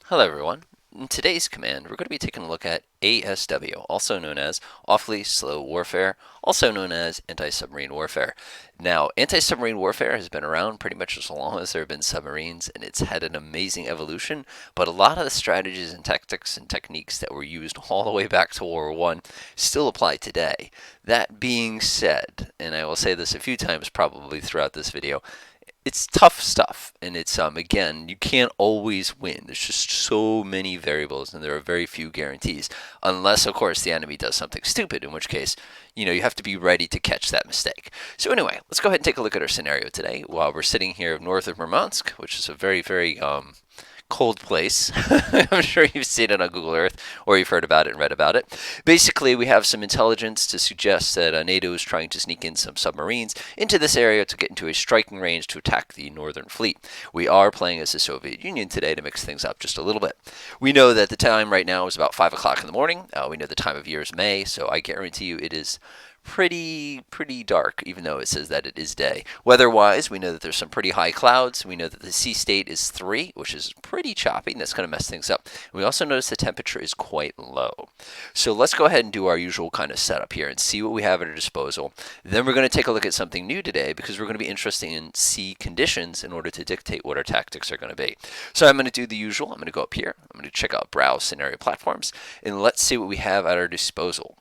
Hello everyone. In today's command, we're going to be taking a look at ASW, also known as Awfully Slow Warfare, also known as Anti-Submarine Warfare. Now, anti-submarine warfare has been around pretty much as long as there have been submarines, and it's had an amazing evolution, but a lot of the strategies and tactics and techniques that were used all the way back to World War I still apply today. That being said, and I will say this a few times probably throughout this video, it's tough stuff, and it's again, you can't always win. There's just so many variables, and there are very few guarantees, unless of course the enemy does something stupid, in which case you have to be ready to catch that mistake. So anyway, let's go ahead and take a look at our scenario today while we're sitting here north of Murmansk, which is a very cold place. I'm sure you've seen it on Google Earth, or you've heard about it and read about it. Basically, we have some intelligence to suggest that NATO is trying to sneak in some submarines into this area to get into a striking range to attack the Northern Fleet. We are playing as the Soviet Union today to mix things up just a little bit. We know that the time right now is about 5 o'clock in the morning. We know the time of year is May, so I guarantee you it is pretty dark, even though it says that it is day. Weather-wise, we know that there's some pretty high clouds. We know that the sea state is 3, which is pretty choppy, and that's going to mess things up. We also notice the temperature is quite low. So let's go ahead and do our usual kind of setup here and see what we have at our disposal. Then we're going to take a look at something new today, because we're going to be interested in sea conditions in order to dictate what our tactics are going to be. So I'm going to do the usual. I'm going to go up here. I'm going to check out Browse Scenario Platforms, and let's see what we have at our disposal.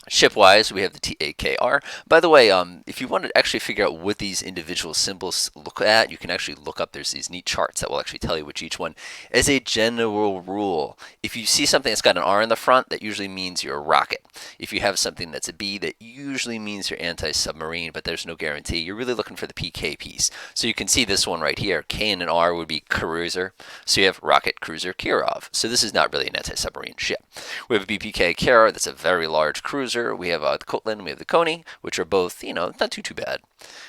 Ship-wise, we have the TAKR. By the way, if you want to actually figure out what these individual symbols look at, you can actually look up. There's these neat charts that will actually tell you which each one. As a general rule, if you see something that's got an R in the front, that usually means you're a rocket. If you have something that's a B, that usually means you're anti-submarine, but there's no guarantee. You're really looking for the PK piece. So you can see this one right here. K and an R would be cruiser. So you have rocket, cruiser, Kirov. So this is not really an anti-submarine ship. We have a BPK Kara. That's a very large cruiser. We have the Kotlan, we have the Coney, which are both, not too bad.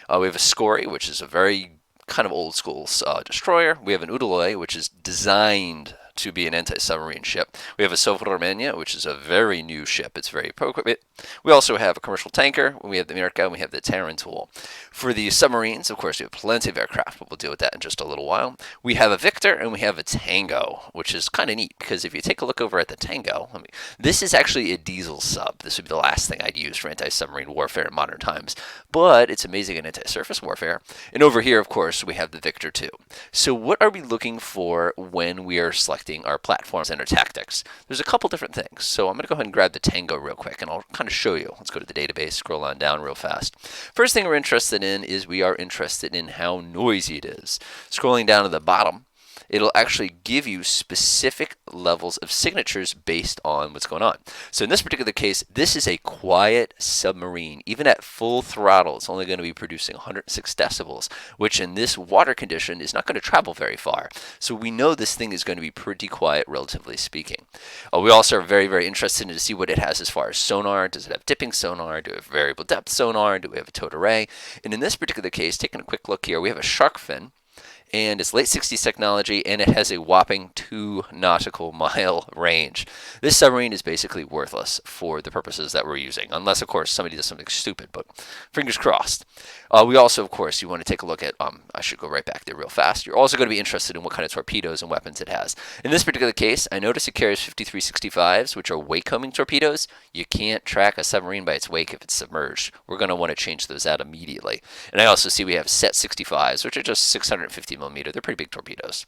We have a Skory, which is a very kind of old school destroyer. We have an Udaloy, which is designed to be an anti-submarine ship. We have a Sovremenia, which is a very new ship. It's very pro-equipped. We also have a commercial tanker. We have the Mirka, and we have the Tarantul. For the submarines, of course, we have plenty of aircraft, but we'll deal with that in just a little while. We have a Victor, and we have a Tango, which is kind of neat, because if you take a look over at the Tango, this is actually a diesel sub. This would be the last thing I'd use for anti-submarine warfare in modern times, but it's amazing in anti-surface warfare. And over here, of course, we have the Victor 2. So what are we looking for when we are selecting our platforms and our tactics? There's a couple different things. So I'm going to go ahead and grab the Tango real quick, and I'll kind of show you. Let's go to the database, scroll on down real fast. First thing we're interested in is we are interested in how noisy it is. Scrolling down to the bottom, it'll actually give you specific levels of signatures based on what's going on. So in this particular case, this is a quiet submarine. Even at full throttle, it's only going to be producing 106 decibels, which in this water condition is not going to travel very far. So we know this thing is going to be pretty quiet, relatively speaking. We also are very interested in to see what it has as far as sonar. Does it have dipping sonar? Do we have variable depth sonar? Do we have a towed array? And in this particular case, taking a quick look here, we have a shark fin, and it's late 60s technology, and it has a whopping 2 nautical mile range. This submarine is basically worthless for the purposes that we're using, unless, of course, somebody does something stupid, but fingers crossed. We also, of course, you want to take a look at, I should go right back there real fast. You're also going to be interested in what kind of torpedoes and weapons it has. In this particular case, I notice it carries 5365s, which are wake-homing torpedoes. You can't track a submarine by its wake if it's submerged. We're going to want to change those out immediately. And I also see we have set 65s, which are just 650 millimeter. They're pretty big torpedoes.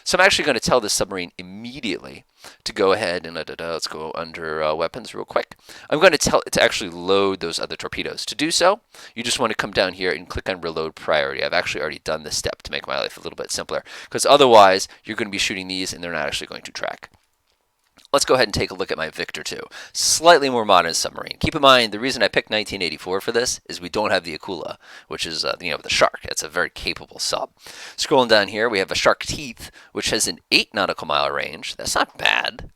So I'm actually going to tell this submarine immediately to go ahead and let's go under weapons real quick. I'm going to tell it to actually load those other torpedoes. To do so, you just want to come down here and click on reload priority. I've actually already done this step to make my life a little bit simpler, because otherwise you're going to be shooting these and they're not actually going to track. Let's go ahead and take a look at my Victor 2. Slightly more modern submarine. Keep in mind, the reason I picked 1984 for this is we don't have the Akula, which is the Shark. It's a very capable sub. Scrolling down here, we have a Shark Teeth, which has an 8 nautical mile range. That's not bad.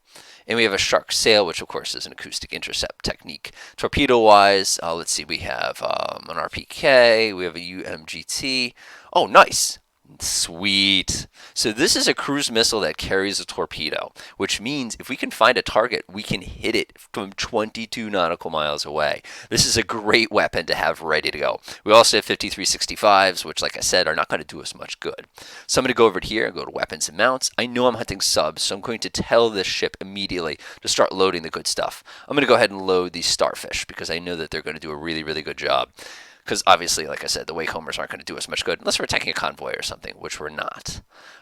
And we have a Shark Sail, which of course is an acoustic intercept technique. Torpedo-wise, let's see, we have an RPK, we have a UMGT. Oh, nice. Sweet. So this is a cruise missile that carries a torpedo, which means if we can find a target, we can hit it from 22 nautical miles away. This is a great weapon to have ready to go. We also have 5365s, which, like I said, are not going to do us much good. So I'm going to go over here and go to weapons and mounts. I know I'm hunting subs, so I'm going to tell this ship immediately to start loading the good stuff. I'm going to go ahead and load these starfish because I know that they're going to do a really, really good job. Because obviously, like I said, the Wakehomers aren't going to do us much good unless we're attacking a convoy or something, which we're not.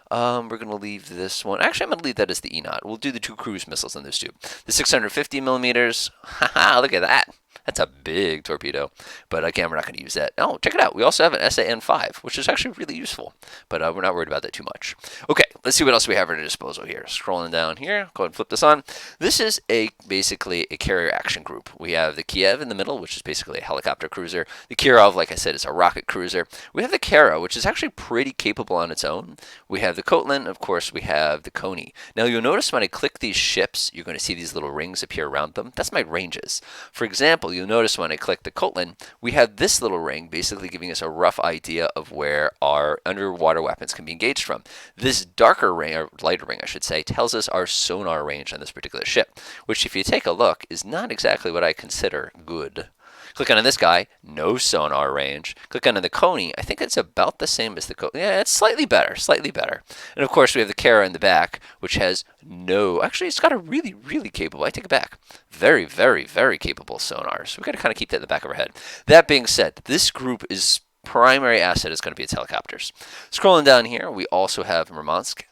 We're going to leave this one. Actually, I'm going to leave that as the ENOT. We'll do the 2 cruise missiles on those 2. The 650 millimeters. Haha, look at that. That's a big torpedo. But again, we're not going to use that. Oh, check it out. We also have an SAN-5, which is actually really useful. But we're not worried about that too much. Okay, let's see what else we have at our disposal here. Scrolling down here, go ahead and flip this on. This is basically a carrier action group. We have the Kiev in the middle, which is basically a helicopter cruiser. The Kirov, like I said, is a rocket cruiser. We have the Kara, which is actually pretty capable on its own. We have the Kotlan, of course, we have the Coney. Now you'll notice when I click these ships, you're going to see these little rings appear around them. That's my ranges. For example, you'll notice when I click the Kotlan, we have this little ring basically giving us a rough idea of where our underwater weapons can be engaged from. This darker ring, or lighter ring I should say, tells us our sonar range on this particular ship, which if you take a look is not exactly what I consider good. Click on this guy, no sonar range. Click on the Coney, I think it's about the same as the Coney. Yeah, it's slightly better, slightly better. And of course we have the Kara in the back, which has no, actually it's got a really, really capable, I take it back, very, very, very capable sonar. So we've got to kind of keep that in the back of our head. That being said, this group is primary asset is going to be its helicopters. Scrolling down here, we also have Murmansk.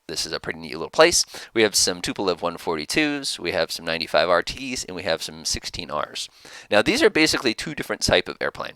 This is a pretty neat little place. We have some Tupolev 142s, we have some 95 RTs, and we have some 16Rs. Now these are basically 2 different type of airplane.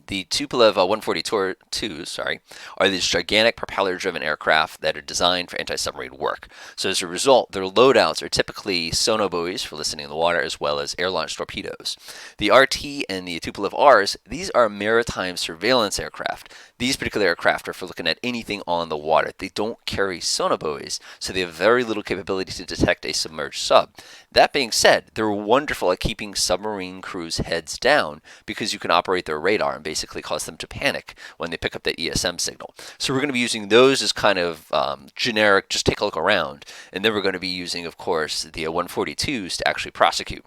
The Tupolev 142s, are these gigantic propeller-driven aircraft that are designed for anti-submarine work. So as a result, their loadouts are typically sonobuoys for listening in the water, as well as air-launched torpedoes. The RT and the Tupolev Rs, these are maritime surveillance aircraft. These particular aircraft are for looking at anything on the water. They don't carry sonobuoys, so they have very little capability to detect a submerged sub. That being said, they're wonderful at keeping submarine crews' heads down because you can operate their radar and basically cause them to panic when they pick up that ESM signal. So we're going to be using those as kind of generic, just take a look around. And then we're going to be using, of course, the 142s to actually prosecute.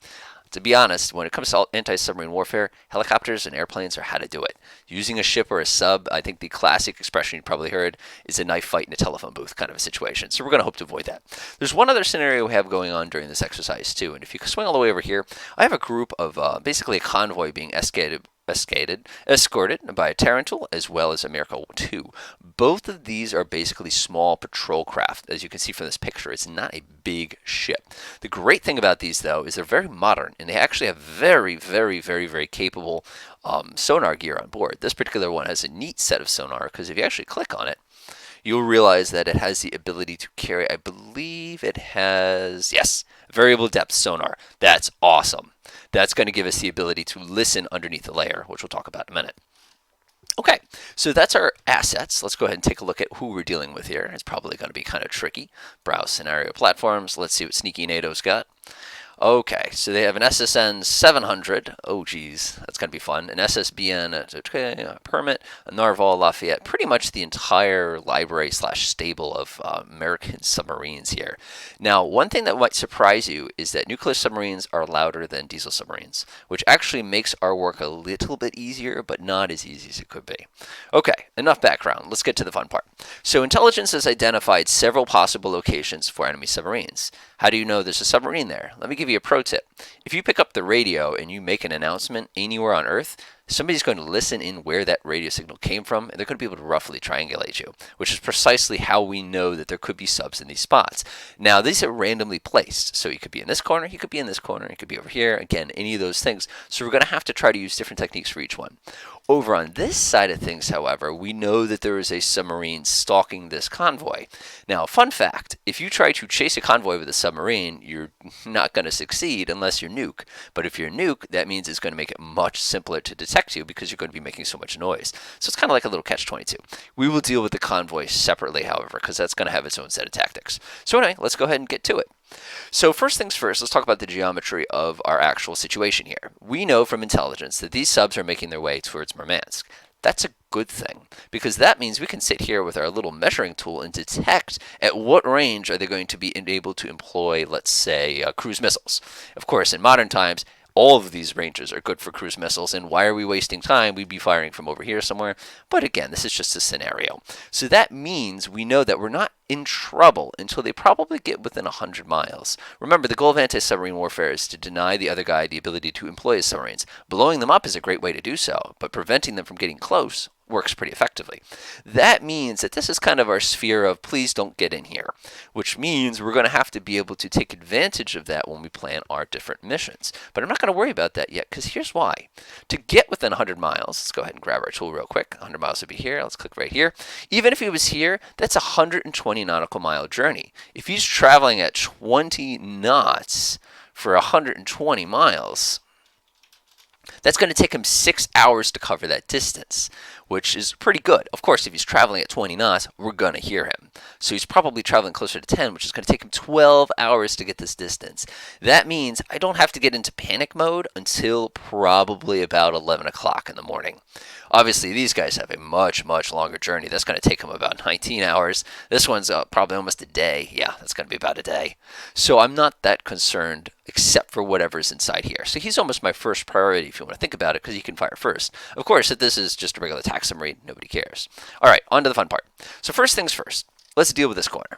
To be honest, when it comes to anti-submarine warfare, helicopters and airplanes are how to do it. Using a ship or a sub, I think the classic expression you probably heard is a knife fight in a telephone booth kind of a situation. So we're going to hope to avoid that. There's one other scenario we have going on during this exercise too. And if you swing all the way over here, I have a group of basically a convoy being escorted by a Tarantul as well as a Miracle 2. Both of these are basically small patrol craft. As you can see from this picture, it's not a big ship. The great thing about these, though, is they're very modern, and they actually have very, very, very, very capable sonar gear on board. This particular one has a neat set of sonar, because if you actually click on it, you'll realize that it has the ability to carry, I believe it has, yes, variable depth sonar. That's awesome. That's going to give us the ability to listen underneath the layer, which we'll talk about in a minute. Okay, so that's our assets. Let's go ahead and take a look at who we're dealing with here. It's probably going to be kind of tricky. Browse scenario platforms. Let's see what sneaky NATO's got. Okay, so they have an SSN 700. Oh, geez, that's going to be fun. An SSBN, a permit, a Narval, Lafayette, pretty much the entire library slash stable of American submarines here. Now, one thing that might surprise you is that nuclear submarines are louder than diesel submarines, which actually makes our work a little bit easier, but not as easy as it could be. Okay, enough background. Let's get to the fun part. So intelligence has identified several possible locations for enemy submarines. How do you know there's a submarine there? Let me give you a pro tip. If you pick up the radio and you make an announcement anywhere on Earth, somebody's going to listen in where that radio signal came from, and they're going to be able to roughly triangulate you, which is precisely how we know that there could be subs in these spots. Now, these are randomly placed, so you could be in this corner, you could be in this corner, you could be over here, again, any of those things. So we're going to have to try to use different techniques for each one. Over on this side of things, however, we know that there is a submarine stalking this convoy. Now, fun fact, if you try to chase a convoy with a submarine, you're not going to succeed unless you're nuke. But if you're nuke, that means it's going to make it much simpler to detect you because you're going to be making so much noise. So it's kind of like a little catch-22. We will deal with the convoy separately, however, because that's going to have its own set of tactics. So anyway, let's go ahead and get to it. So first things first, let's talk about the geometry of our actual situation here. We know from intelligence that these subs are making their way towards Murmansk. That's a good thing, because that means we can sit here with our little measuring tool and detect at what range are they going to be able to employ, let's say, cruise missiles. Of course, in modern times, all of these ranges are good for cruise missiles, and why are we wasting time? We'd be firing from over here somewhere. But again, this is just a scenario. So that means we know that we're not in trouble until they probably get within 100 miles. Remember, the goal of anti-submarine warfare is to deny the other guy the ability to employ his submarines. Blowing them up is a great way to do so, but preventing them from getting close works pretty effectively. That means that this is kind of our sphere of please don't get in here, which means we're going to have to be able to take advantage of that when we plan our different missions. But I'm not going to worry about that yet, because here's why. To get within 100 miles, let's go ahead and grab our tool real quick. 100 miles would be here. Let's click right here. Even if he was here, that's a 120 nautical mile journey. If he's traveling at 20 knots for 120 miles, that's going to take him 6 hours to cover that distance, which is pretty good. Of course, if he's traveling at 20 knots, we're going to hear him. So he's probably traveling closer to 10, which is going to take him 12 hours to get this distance. That means I don't have to get into panic mode until probably about 11 o'clock in the morning. Obviously, these guys have a much, much longer journey. That's going to take them about 19 hours. This one's probably almost a day. Yeah, that's going to be about a day. So I'm not that concerned except for whatever's inside here. So he's almost my first priority if you want to think about it, because he can fire first. Of course, if this is just a regular attack submarine, nobody cares. All right, on to the fun part. So first things first, let's deal with this corner.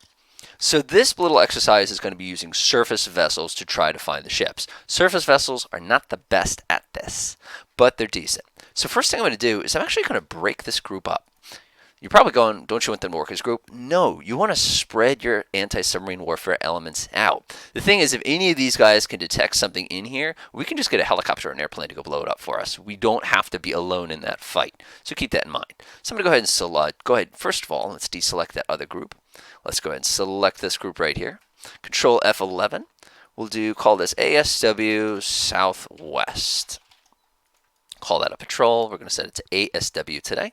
So this little exercise is going to be using surface vessels to try to find the ships. Surface vessels are not the best at this, but they're decent. So first thing I'm going to do is I'm actually going to break this group up. You're probably going, don't you want them to work as a group? No, you want to spread your anti-submarine warfare elements out. The thing is, if any of these guys can detect something in here, we can just get a helicopter or an airplane to go blow it up for us. We don't have to be alone in that fight. So keep that in mind. So I'm going to go ahead and select, first of all, let's deselect that other group. Let's go ahead and select this group right here. Control F11. We'll call this ASW Southwest. Call that a patrol. We're going to set it to ASW today.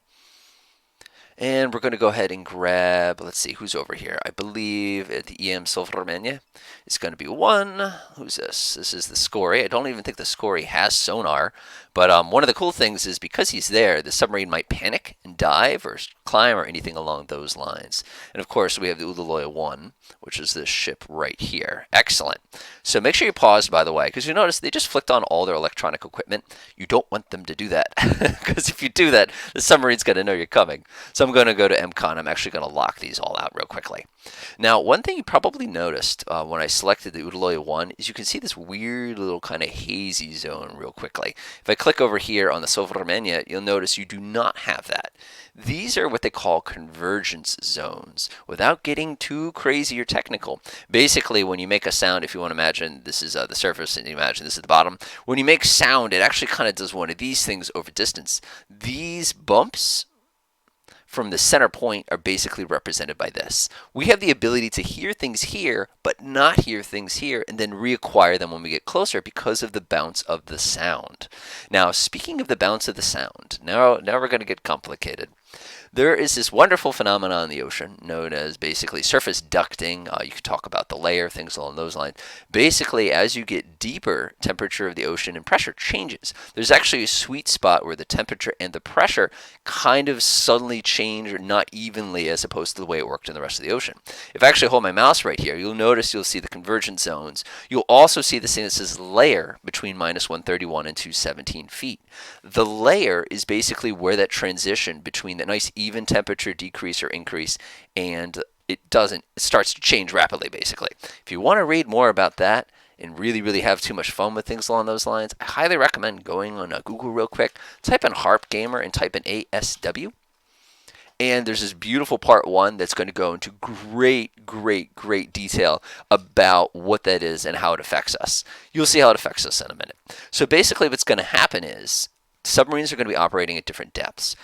And we're going to go ahead and grab, let's see, who's over here? I believe the EM Solvermania is going to be one. Who's this? This is the Scory. I don't even think the Scory has sonar. But one of the cool things is because he's there, the submarine might panic and dive or climb or anything along those lines. And of course, we have the Ulaloya 1, which is this ship right here. Excellent. So make sure you pause, by the way, because you notice they just flicked on all their electronic equipment. You don't want them to do that, because if you do that, the submarine's going to know you're coming. So I'm going to go to MCON. I'm actually going to lock these all out real quickly. Now, one thing you probably noticed when I selected the Ulaloya 1 is you can see this weird little kind of hazy zone real quickly. If I click over here on the Solvermania, you'll notice you do not have that. These are what they call convergence zones, without getting too crazy or technical. Basically, when you make a sound, if you want to imagine this is the surface and you imagine this is the bottom, when you make sound, it actually kind of does one of these things over distance. These bumps from the center point are basically represented by this. We have the ability to hear things here, but not hear things here, and then reacquire them when we get closer because of the bounce of the sound. Now, speaking of the bounce of the sound, now we're going to get complicated. There is this wonderful phenomenon in the ocean known as basically surface ducting. You could talk about the layer, things along those lines. Basically, as you get deeper, temperature of the ocean and pressure changes. There's actually a sweet spot where the temperature and the pressure kind of suddenly change, or not evenly, as opposed to the way it worked in the rest of the ocean. If I actually hold my mouse right here, you'll see the convergence zones. You'll also see this thing that says layer between minus 131 and 217 feet. The layer is basically where that transition between the nice even temperature decrease or increase, and it starts to change rapidly, basically. If you want to read more about that and really have too much fun with things along those lines, I highly recommend going on Google real quick, type in Harp Gamer and type in ASW. And there's this beautiful part 1 that's going to go into great detail about what that is and how it affects us. You'll see how it affects us in a minute. So basically what's going to happen is submarines are going to be operating at different depths.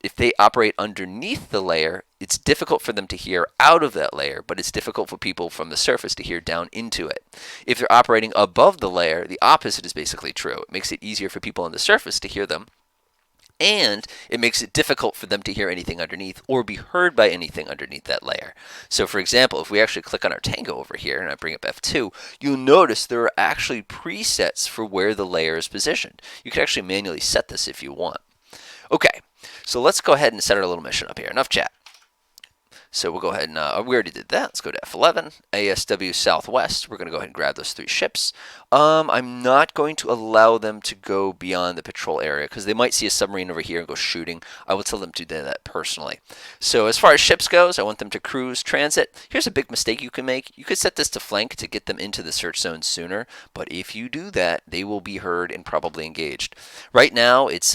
If they operate underneath the layer, it's difficult for them to hear out of that layer, but it's difficult for people from the surface to hear down into it. If they're operating above the layer, the opposite is basically true. It makes it easier for people on the surface to hear them, and it makes it difficult for them to hear anything underneath or be heard by anything underneath that layer. So for example, if we actually click on our Tango over here and I bring up F2, you'll notice there are actually presets for where the layer is positioned. You can actually manually set this if you want. Okay, So let's go ahead and set our little mission up here. Enough chat. So we'll go ahead and, we already did that. Let's go to F11, ASW Southwest. We're going to go ahead and grab those 3 ships. I'm not going to allow them to go beyond the patrol area because they might see a submarine over here and go shooting. I will tell them to do that personally. So as far as ships goes, I want them to cruise transit. Here's a big mistake you can make. You could set this to flank to get them into the search zone sooner, but if you do that, they will be heard and probably engaged. Right now, it's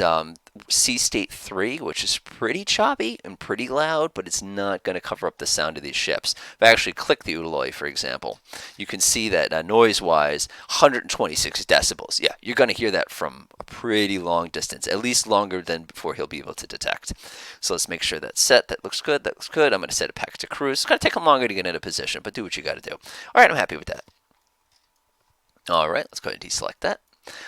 Sea State 3, which is pretty choppy and pretty loud, but it's not going to cover up the sound of these ships. If I actually click the Udaloy, for example, you can see that noise-wise, 126 decibels. Yeah, you're going to hear that from a pretty long distance, at least longer than before he'll be able to detect. So let's make sure that's set. That looks good. That looks good. I'm going to set it back to cruise. It's going to take them longer to get into position, but do what you got to do. All right, I'm happy with that. All right, let's go ahead and deselect that.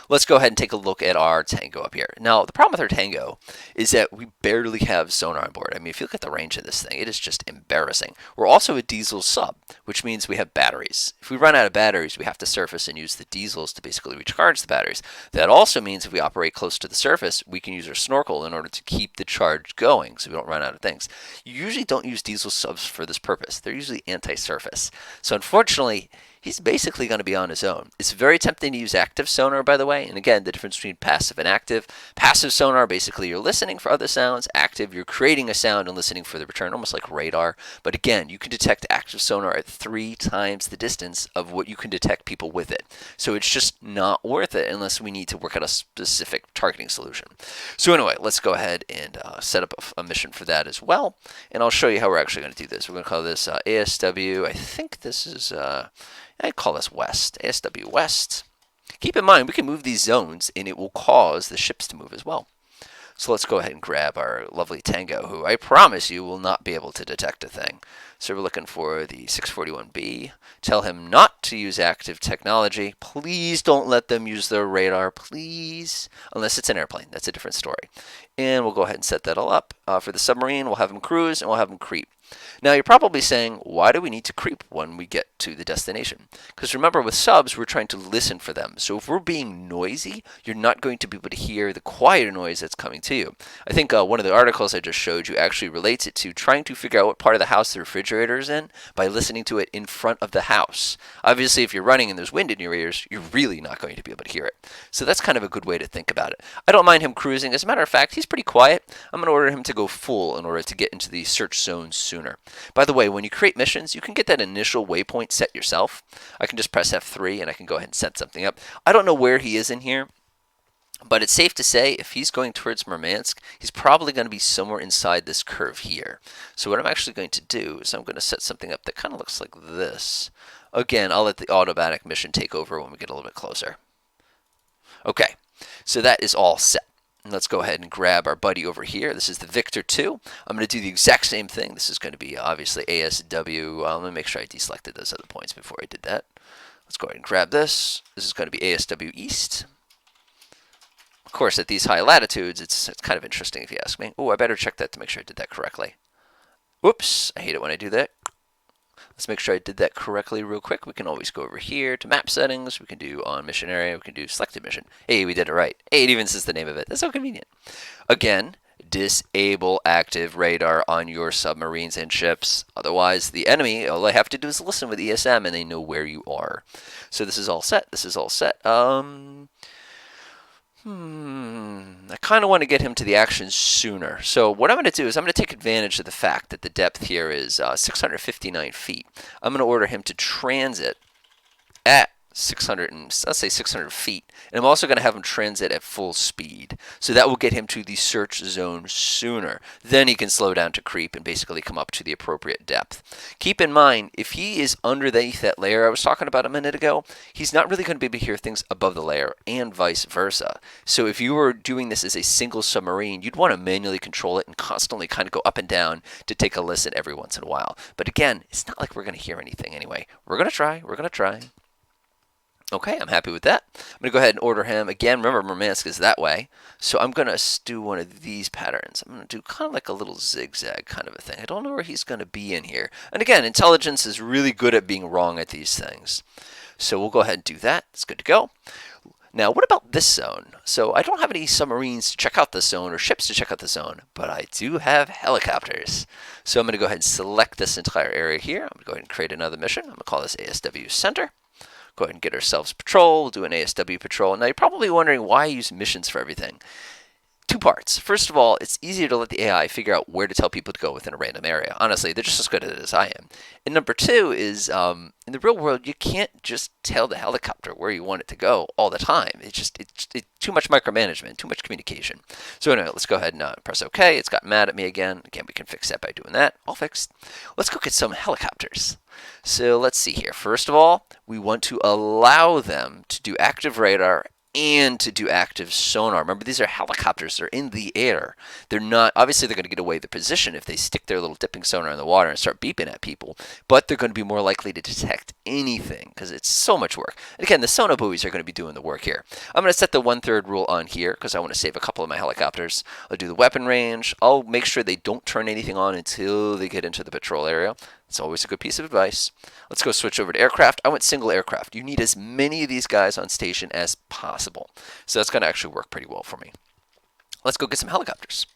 Let's go ahead and take a look at our Tango up here. Now, the problem with our Tango is that we barely have sonar on board. I mean, if you look at the range of this thing, it is just embarrassing. We're also a diesel sub, which means we have batteries. If we run out of batteries, we have to surface and use the diesels to basically recharge the batteries. That also means if we operate close to the surface, we can use our snorkel in order to keep the charge going so we don't run out of things. You usually don't use diesel subs for this purpose. They're usually anti-surface. So unfortunately, he's basically going to be on his own. It's very tempting to use active sonar, by the way. And again, the difference between passive and active. Passive sonar, basically you're listening for other sounds. Active, you're creating a sound and listening for the return, almost like radar. But again, you can detect active sonar at 3 times the distance of what you can detect people with it. So it's just not worth it unless we need to work out a specific targeting solution. So anyway, let's go ahead and set up a mission for that as well. And I'll show you how we're actually going to do this. We're going to call this ASW. I think this is... I call this West, ASW West. Keep in mind, we can move these zones, and it will cause the ships to move as well. So let's go ahead and grab our lovely Tango, who I promise you will not be able to detect a thing. So we're looking for the 641B. Tell him not to use active technology. Please don't let them use their radar, please. Unless it's an airplane. That's a different story. And we'll go ahead and set that all up. For the submarine, we'll have him cruise, and we'll have him creep. Now, you're probably saying, why do we need to creep when we get to the destination? Because remember, with subs, we're trying to listen for them. So if we're being noisy, you're not going to be able to hear the quieter noise that's coming to you. I think one of the articles I just showed you actually relates it to trying to figure out what part of the house the refrigerator is in by listening to it in front of the house. Obviously, if you're running and there's wind in your ears, you're really not going to be able to hear it. So that's kind of a good way to think about it. I don't mind him cruising. As a matter of fact, he's pretty quiet. I'm going to order him to go full in order to get into the search zone sooner. By the way, when you create missions, you can get that initial waypoint set yourself. I can just press F3 and I can go ahead and set something up. I don't know where he is in here, but it's safe to say if he's going towards Murmansk, he's probably going to be somewhere inside this curve here. So what I'm actually going to do is I'm going to set something up that kind of looks like this. Again, I'll let the automatic mission take over when we get a little bit closer. Okay, so that is all set. Let's go ahead and grab our buddy over here. This is the Victor 2. I'm going to do the exact same thing. This is going to be obviously ASW. Let me make sure I deselected those other points before I did that. Let's go ahead and grab this. This is going to be ASW East. Of course, at these high latitudes, it's kind of interesting if you ask me. Oh, I better check that to make sure I did that correctly. Whoops, I hate it when I do that. Let's make sure I did that correctly real quick. We can always go over here to map settings. We can do on mission area. We can do selected mission. Hey, we did it right. Hey, it even says the name of it. That's so convenient. Again, disable active radar on your submarines and ships. Otherwise, the enemy, all they have to do is listen with ESM and they know where you are. So this is all set. This is all set. I kind of want to get him to the action sooner. So what I'm going to do is I'm going to take advantage of the fact that the depth here is 659 feet. I'm going to order him to transit at 600 and let's say 600 feet. And I'm also going to have him transit at full speed. So that will get him to the search zone sooner. Then he can slow down to creep and basically come up to the appropriate depth. Keep in mind, if he is underneath that layer I was talking about a minute ago, he's not really going to be able to hear things above the layer and vice versa. So if you were doing this as a single submarine, you'd want to manually control it and constantly kind of go up and down to take a listen every once in a while. But again, it's not like we're going to hear anything anyway. We're going to try. We're going to try. Okay, I'm happy with that. I'm going to go ahead and order him. Again, remember, Murmansk is that way. So I'm going to do one of these patterns. I'm going to do kind of like a little zigzag kind of a thing. I don't know where he's going to be in here. And again, intelligence is really good at being wrong at these things. So we'll go ahead and do that. It's good to go. Now, what about this zone? So I don't have any submarines to check out this zone or ships to check out the zone, but I do have helicopters. So I'm going to go ahead and select this entire area here. I'm going to go ahead and create another mission. I'm going to call this ASW Center. Go ahead and get ourselves patrol. We'll do an ASW patrol. Now, you're probably wondering why I use missions for everything. Two parts. First of all, it's easier to let the AI figure out where to tell people to go within a random area. Honestly, they're just as good at it as I am. And number two is, in the real world, you can't just tell the helicopter where you want it to go all the time. It's too much micromanagement, too much communication. So anyway, let's go ahead and press OK. It's got mad at me again. Again, we can fix that by doing that. All fixed. Let's go get some helicopters. So let's see here. First of all, we want to allow them to do active radar and to do active sonar. Remember, these are helicopters. They're in the air. They're not, obviously, they're going to get away the position if they stick their little dipping sonar in the water and start beeping at people, but they're going to be more likely to detect anything because it's so much work. And again, the sonar buoys are going to be doing the work here. I'm going to set the 1/3 rule on here because I want to save a couple of my helicopters. I'll do the weapon range. I'll make sure they don't turn anything on until they get into the patrol area. It's always a good piece of advice. Let's go switch over to aircraft. I went single aircraft. You need as many of these guys on station as possible. So that's going to actually work pretty well for me. Let's go get some helicopters.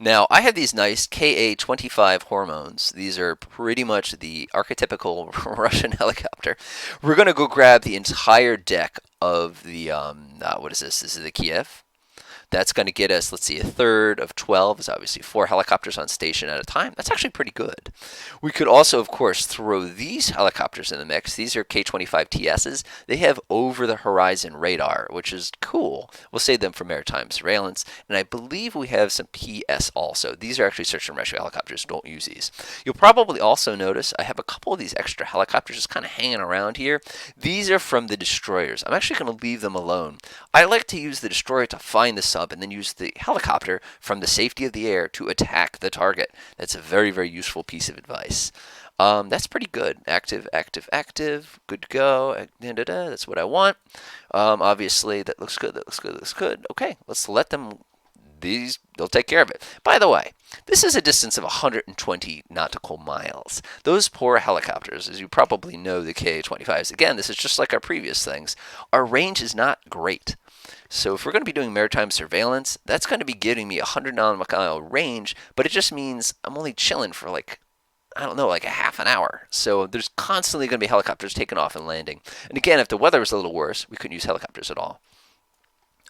Now, I have these nice Ka-25 hormones. These are pretty much the archetypical Russian helicopter. We're going to go grab the entire deck of the, what is this? This is the Kiev. That's going to get us, let's see, 1/3 of 12 is obviously 4 helicopters on station at a time. That's actually pretty good. We could also, of course, throw these helicopters in the mix. These are K-25 TSs. They have over-the-horizon radar, which is cool. We'll save them for maritime surveillance. And I believe we have some PS also. These are actually search and rescue helicopters. Don't use these. You'll probably also notice I have a couple of these extra helicopters just kind of hanging around here. These are from the destroyers. I'm actually going to leave them alone. I like to use the destroyer to find the sub and then use the helicopter from the safety of the air to attack the target. That's a very, very useful piece of advice. That's pretty good. Active, active, active. Good to go. That's what I want. Obviously, that looks good. That looks good. That looks good. Okay, let's let them. They'll take care of it. By the way, this is a distance of 120 nautical miles. Those poor helicopters, as you probably know, the Ka-25s, again, this is just like our previous things, our range is not great. So if we're going to be doing maritime surveillance, that's going to be giving me a 100 nautical mile range, but it just means I'm only chilling for like, I don't know, like a half an hour. So there's constantly going to be helicopters taking off and landing. And again, if the weather was a little worse, we couldn't use helicopters at all.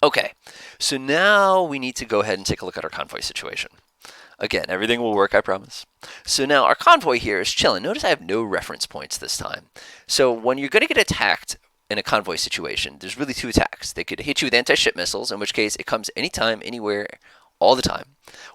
Okay, so now we need to go ahead and take a look at our convoy situation. Again, everything will work, I promise. So now our convoy here is chilling. Notice I have no reference points this time. So when you're going to get attacked in a convoy situation, there's really 2 attacks. They could hit you with anti-ship missiles, in which case it comes anytime, anywhere, all the time.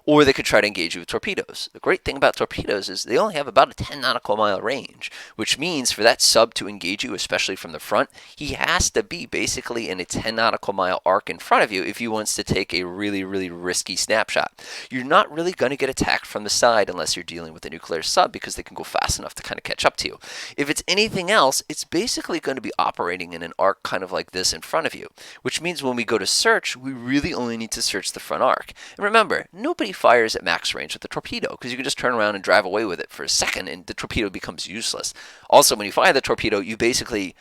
Or they could try to engage you with torpedoes. The great thing about torpedoes is they only have about a 10 nautical mile range, which means for that sub to engage you, especially from the front, he has to be basically in a 10 nautical mile arc in front of you if he wants to take a really, really risky snapshot. You're not really going to get attacked from the side unless you're dealing with a nuclear sub because they can go fast enough to kind of catch up to you. If it's anything else, it's basically going to be operating in an arc kind of like this in front of you, which means when we go to search, we really only need to search the front arc. And remember, nobody fires at max range with the torpedo because you can just turn around and drive away with it for a second and the torpedo becomes useless. Also, when you fire the torpedo, you basically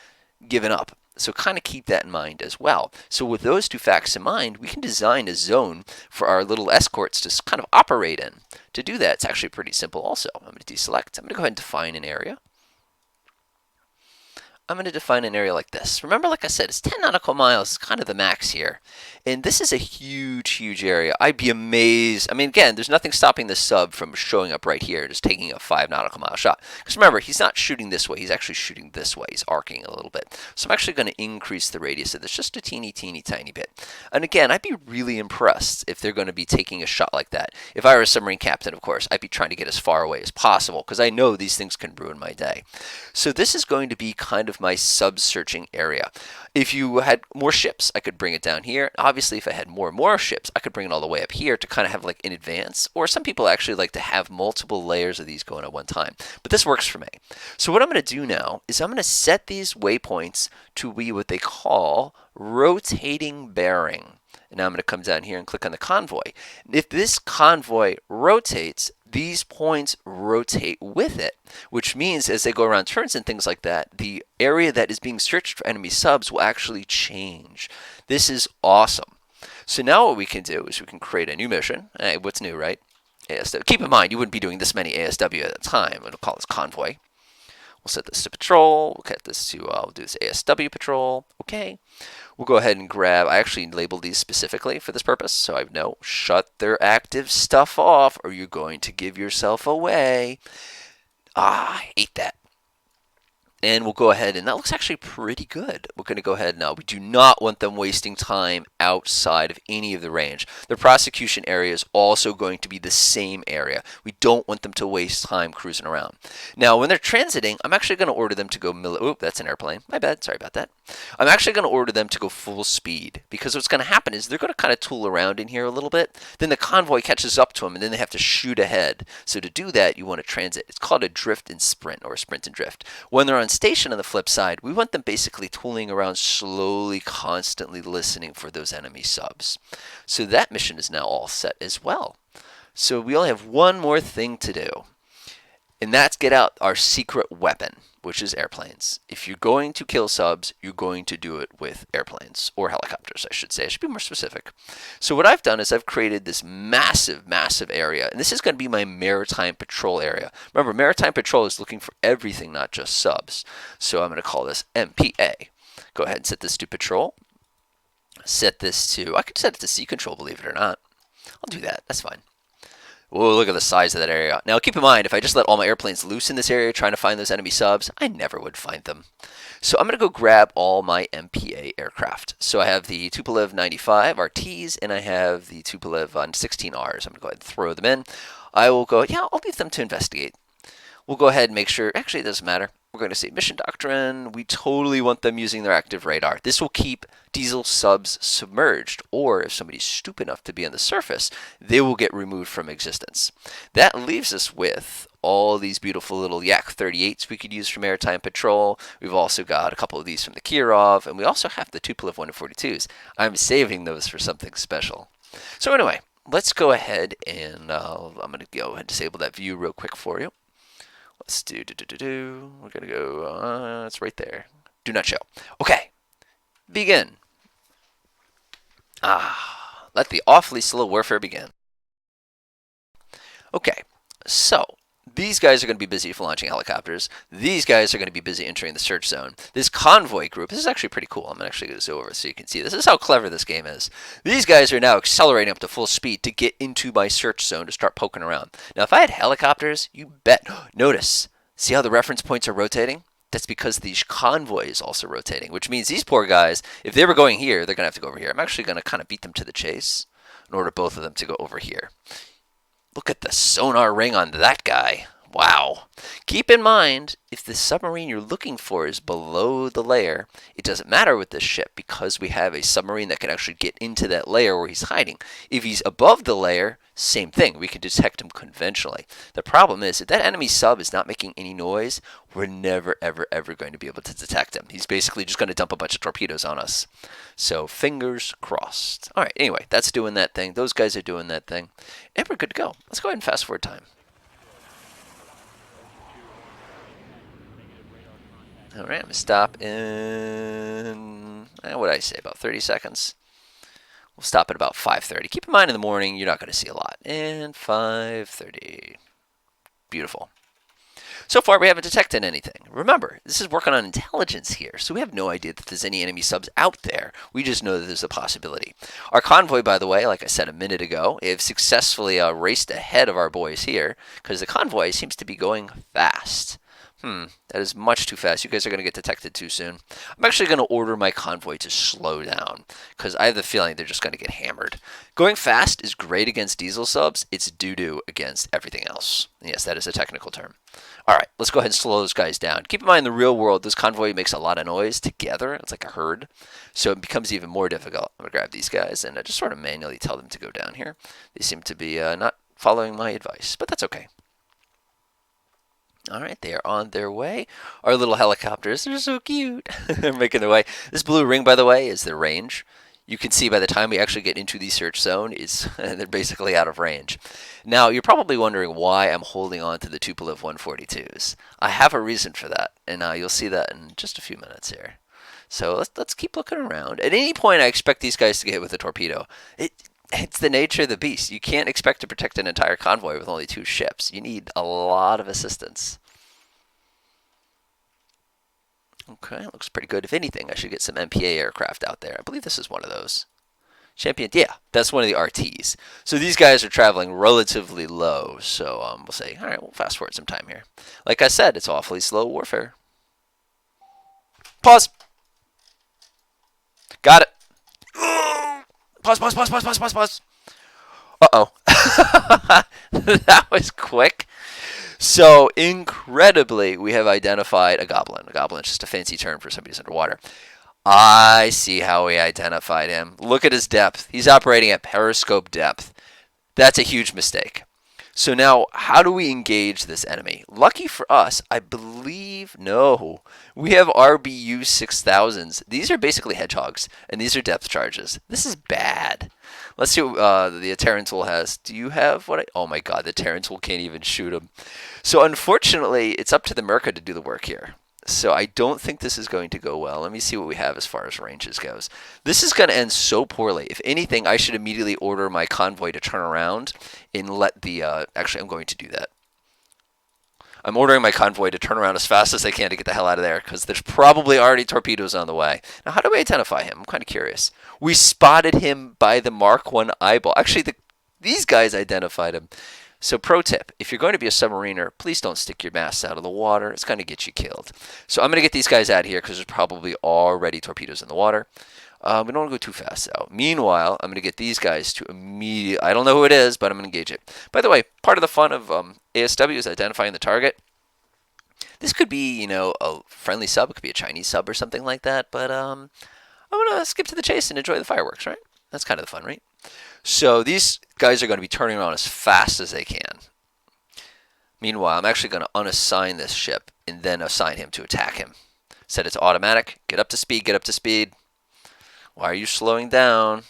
given up. So kind of keep that in mind as well. So with those 2 facts in mind, we can design a zone for our little escorts to kind of operate in. To do that, it's actually pretty simple also. I'm going to deselect. I'm going to go ahead and define an area. I'm going to define an area like this. Remember, like I said, it's 10 nautical miles. It's kind of the max here. And this is a huge, huge area. I'd be amazed. I mean, again, there's nothing stopping the sub from showing up right here, just taking a 5 nautical mile shot. Because remember, he's not shooting this way. He's actually shooting this way. He's arcing a little bit. So I'm actually going to increase the radius of this just a teeny, teeny, tiny bit. And again, I'd be really impressed if they're going to be taking a shot like that. If I were a submarine captain, of course, I'd be trying to get as far away as possible because I know these things can ruin my day. So this is going to be kind of my sub-searching area. If you had more ships, I could bring it down here. Obviously, if I had more and more ships, I could bring it all the way up here to kind of have like in advance. Or some people actually like to have multiple layers of these going at one time. But this works for me. So what I'm going to do now is I'm going to set these waypoints to be what they call rotating bearing. And now I'm going to come down here and click on the convoy. If this convoy rotates, these points rotate with it, which means as they go around turns and things like that, the area that is being searched for enemy subs will actually change. This is awesome. So now what we can do is we can create a new mission. Hey, what's new, right? ASW. Keep in mind, you wouldn't be doing this many ASW at a time. We'll call this convoy. We'll set this to patrol. We'll set this to, we'll do this ASW patrol. Okay. We'll go ahead and grab, I actually labeled these specifically for this purpose, so I know, shut their active stuff off or you're going to give yourself away. I hate that. And we'll go ahead, and that looks actually pretty good. We're going to go ahead now. We do not want them wasting time outside of any of the range. The prosecution area is also going to be the same area. We don't want them to waste time cruising around. Now, when they're transiting, I'm actually going to order them to go oop, that's an airplane. My bad. Sorry about that. I'm actually going to order them to go full speed because what's going to happen is they're going to kind of tool around in here a little bit. Then the convoy catches up to them, and then they have to shoot ahead. So to do that, you want to transit. It's called a drift and sprint, or a sprint and drift. When they're on station on the flip side, we want them basically tooling around slowly, constantly listening for those enemy subs. So that mission is now all set as well. So we only have one more thing to do, and that's get out our secret weapon, which is airplanes. If you're going to kill subs, you're going to do it with airplanes, or helicopters, I should say. I should be more specific. So what I've done is I've created this massive, massive area, and this is going to be my maritime patrol area. Remember, maritime patrol is looking for everything, not just subs. So I'm going to call this MPA. Go ahead and set this to patrol. Set this to, I could set it to sea control, believe it or not. I'll do that. That's fine. Whoa, look at the size of that area. Now, keep in mind, if I just let all my airplanes loose in this area trying to find those enemy subs, I never would find them. So I'm going to go grab all my MPA aircraft. So I have the Tupolev 95 RTs, and I have the Tupolev 16Rs. I'm going to go ahead and throw them in. I will go, yeah, I'll leave them to investigate. We'll go ahead and make sure, actually it doesn't matter. We're going to say mission doctrine. We totally want them using their active radar. This will keep diesel subs submerged, or if somebody's stupid enough to be on the surface, they will get removed from existence. That leaves us with all these beautiful little Yak 38s we could use for maritime patrol. We've also got a couple of these from the Kirov, and we also have the Tupolev 142s. I'm saving those for something special. So anyway, let's go ahead and I'm going to go ahead and disable that view real quick for you. Let's do. We're going to go, it's right there. Do not show. Okay. Begin. Let the awfully slow warfare begin. Okay. So, these guys are going to be busy launching helicopters. These guys are going to be busy entering the search zone. This convoy group, this is actually pretty cool. I'm actually going to zoom over so you can see. This is how clever this game is. These guys are now accelerating up to full speed to get into my search zone to start poking around. Now, if I had helicopters, you bet. Notice, see how the reference points are rotating? That's because the convoy is also rotating, which means these poor guys, if they were going here, they're going to have to go over here. I'm actually going to kind of beat them to the chase in order both of them to go over here. Look at the sonar ring on that guy. Wow. Keep in mind, if the submarine you're looking for is below the layer, it doesn't matter with this ship because we have a submarine that can actually get into that layer where he's hiding. If he's above the layer, same thing. We can detect him conventionally. The problem is, if that enemy sub is not making any noise, we're never, ever, ever going to be able to detect him. He's basically just going to dump a bunch of torpedoes on us. So, fingers crossed. All right, anyway, that's doing that thing. Those guys are doing that thing. And we're good to go. Let's go ahead and fast forward time. All right, I'm going to stop in, what did I say, about 30 seconds? We'll stop at about 5:30. Keep in mind in the morning, you're not going to see a lot. And 5:30. Beautiful. So far, we haven't detected anything. Remember, this is working on intelligence here, so we have no idea that there's any enemy subs out there. We just know that there's a possibility. Our convoy, by the way, like I said a minute ago, have successfully raced ahead of our boys here, because the convoy seems to be going fast. That is much too fast. You guys are going to get detected too soon. I'm actually going to order my convoy to slow down because I have the feeling they're just going to get hammered. Going fast is great against diesel subs. It's doo-doo against everything else. Yes, that is a technical term. All right, let's go ahead and slow those guys down. Keep in mind, in the real world, this convoy makes a lot of noise together. It's like a herd, so it becomes even more difficult. I'm going to grab these guys and just sort of manually tell them to go down here. They seem to be not following my advice, but that's okay. All right, they are on their way. Our little helicopters, they're so cute. They're making their way. This blue ring, by the way, is their range. You can see by the time we actually get into the search zone, they're basically out of range. Now, you're probably wondering why I'm holding on to the Tupolev 142s. I have a reason for that, and you'll see that in just a few minutes here. So let's keep looking around. At any point, I expect these guys to get hit with a torpedo. It's the nature of the beast. You can't expect to protect an entire convoy with only 2 ships. You need a lot of assistance. Okay, looks pretty good. If anything, I should get some MPA aircraft out there. I believe this is one of those. Champion, yeah, that's one of the RTs. So these guys are traveling relatively low. So we'll say, all right, we'll fast forward some time here. Like I said, it's awfully slow warfare. Pause. Got it. Pause, pause, pause, pause, pause, pause, pause. Uh-oh. That was quick. So, incredibly, we have identified a goblin. A goblin is just a fancy term for somebody who's underwater. I see how we identified him. Look at his depth. He's operating at periscope depth. That's a huge mistake. So now, how do we engage this enemy? Lucky for us, I believe, no. We have RBU-6000s. These are basically hedgehogs, and these are depth charges. This is bad. Let's see what the Terran tool has. Do you have what oh my god, the Terran tool can't even shoot him. So unfortunately, it's up to the Merca to do the work here. So I don't think this is going to go well. Let me see what we have as far as ranges goes. This is going to end so poorly. If anything, I should immediately order my convoy to turn around and let the... actually, I'm going to do that. I'm ordering my convoy to turn around as fast as they can to get the hell out of there, because there's probably already torpedoes on the way. Now, how do we identify him? I'm kind of curious. We spotted him by the Mark 1 eyeball. Actually, these guys identified him. So pro tip, if you're going to be a submariner, please don't stick your masts out of the water. It's going to get you killed. So I'm going to get these guys out of here because there's probably already torpedoes in the water. We don't want to go too fast, though. Meanwhile, I'm going to get these guys to immediately... I don't know who it is, but I'm going to engage it. By the way, part of the fun of ASW is identifying the target. This could be, you know, a friendly sub. It could be a Chinese sub or something like that. But I'm going to skip to the chase and enjoy the fireworks, right? That's kind of the fun, right? So these guys are going to be turning around as fast as they can. Meanwhile, I'm actually going to unassign this ship and then assign him to attack him. Set it to automatic. Get up to speed, get up to speed. Why are you slowing down?